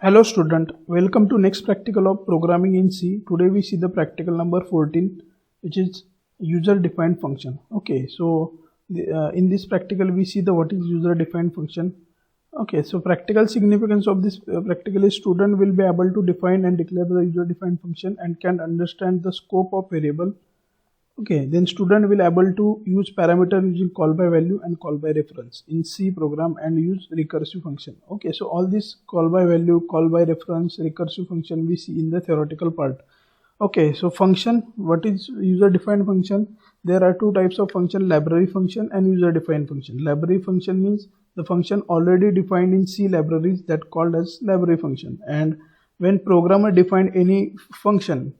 Hello student, welcome to next practical of programming in C. Today we see the practical number 14, which is user defined function. Okay, so in this practical we see the what is user defined function. Okay, so practical significance of this practical is student will be able to define and declare the user defined function and can understand the scope of variable. Okay, then student will able to use parameter using call by value and call by reference in C program and use recursive function. Okay, so all this call by value, call by reference, recursive function we see in the theoretical part. Okay, so function, what is user defined function? There are two types of function, library function and user defined function. Library function means the function already defined in C libraries that called as library function, and when programmer define any function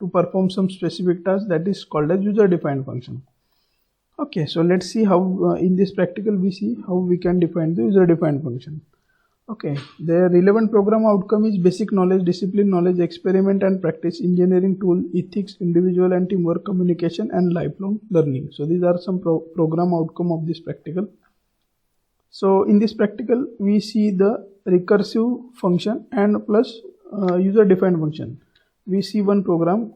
to perform some specific task, that is called as user defined function. Okay, so let's see how in this practical we see how we can define the user defined function. Okay, the relevant program outcome is basic knowledge, discipline knowledge, experiment and practice, engineering tool, ethics, individual and teamwork, communication and lifelong learning. So these are some program outcome of this practical. So in this practical we see the recursive function and plus user defined function. We see one program,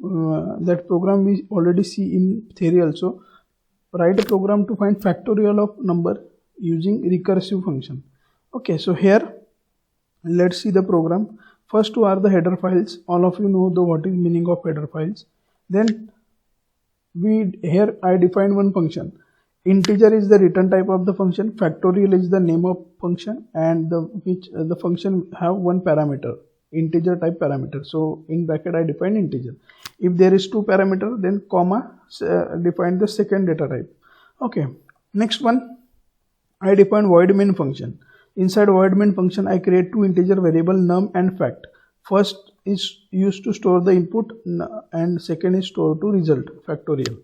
that program we already see in theory also. Write a program to find factorial of number using recursive function. Okay, so here let's see the program. First two are the header files. All of you know the what is meaning of header files. Then here I define one function. Integer is the return type of the function, factorial is the name of function, and the function have one parameter, integer type parameter. So in bracket I define integer. If there is two parameter, then comma define the second data type. Okay, next one I define void main function. Inside void main function I create two integer variable num and fact. First is used to store the input and second is store to result, factorial.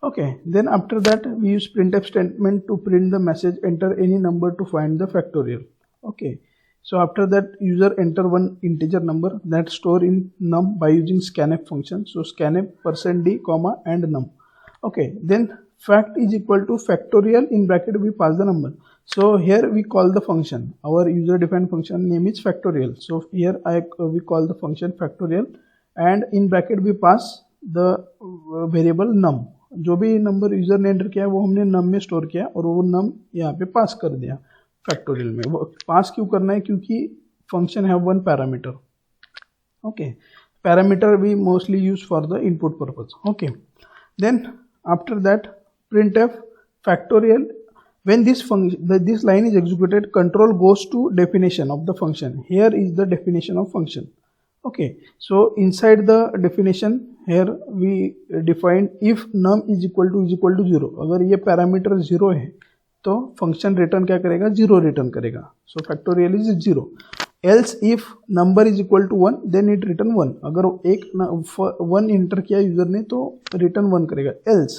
Okay, then after that we use printf statement to print the message, enter any number to find the factorial. Okay, so after that user enter one integer number that store in num by using scanf function. So scanf %d comma and num. Okay, then fact is equal to factorial, in bracket we pass the number. So here we call the function, our user defined function name is factorial. So here we call the function factorial and in bracket we pass the variable num. जो भी number user ने enter किया वो हमने नम में store किया और वो नम यहाँ पे पास कर दिया फैक्टोरियल में. वो पास क्यों करना है? क्योंकि function have one parameter. Okay, parameter we mostly use for the input purpose. Okay, then after that printf factorial. When this line is executed, control goes to definition of the function. Here is the definition of function. Okay, so inside the definition here we define if num is equal to 0. अगर ये parameter 0 है तो function return क्या करेगा? 0 return करेगा. सो factorial is 0. else if number is equal to 1 then it return 1. अगर एक 1 inter किया यूजर ने तो रिटर्न 1 करेगा. else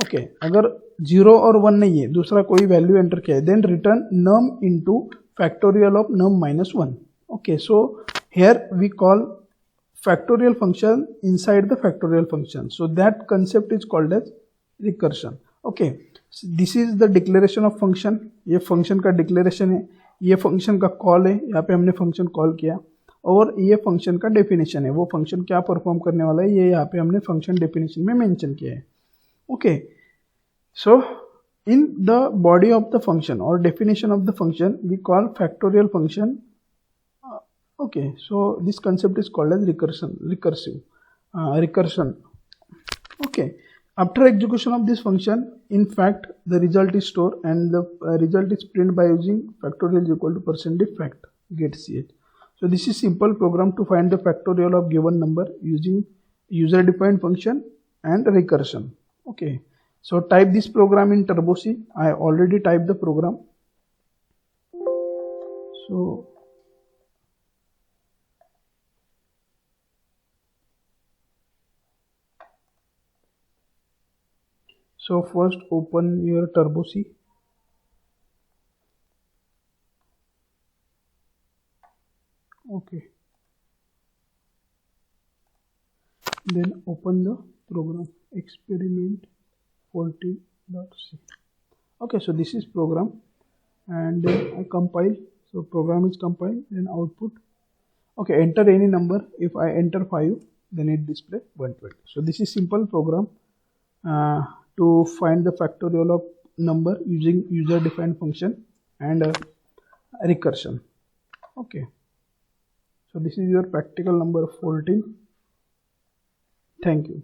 ओके, अगर 0 और 1 नहीं है, दूसरा कोई वैल्यू एंटर किया है, then return num into factorial of num minus 1. Okay, so here we call factorial function inside the factorial function. So that concept is called as recursion. Okay, so this is the declaration of function. ये function का declaration है, ये function का call है, यहाँ पे हमने function call किया, और ये function का definition है, वो function क्या perform करने वाला है ये यहाँ पे हमने function definition में mention किया है. Okay, so in the body of the function or definition of the function we call factorial function. Okay, so this concept is called as recursion. Okay, after execution of this function, in fact the result is stored and the result is printed by using factorial is equal to %d fact get ch. So this is simple program to find the factorial of given number using user defined function and recursion. Okay, so type this program in Turbo C. I already typed the program. So first open your Turbo C. Okay, then open the program experiment 40.c. Okay, so this is program and I compile So program is compiled, then output. Okay, enter any number. If I enter 5, then it display 120. So this is simple program to find the factorial of number using user defined function and recursion. Okay, so this is your practical number 14. Thank you.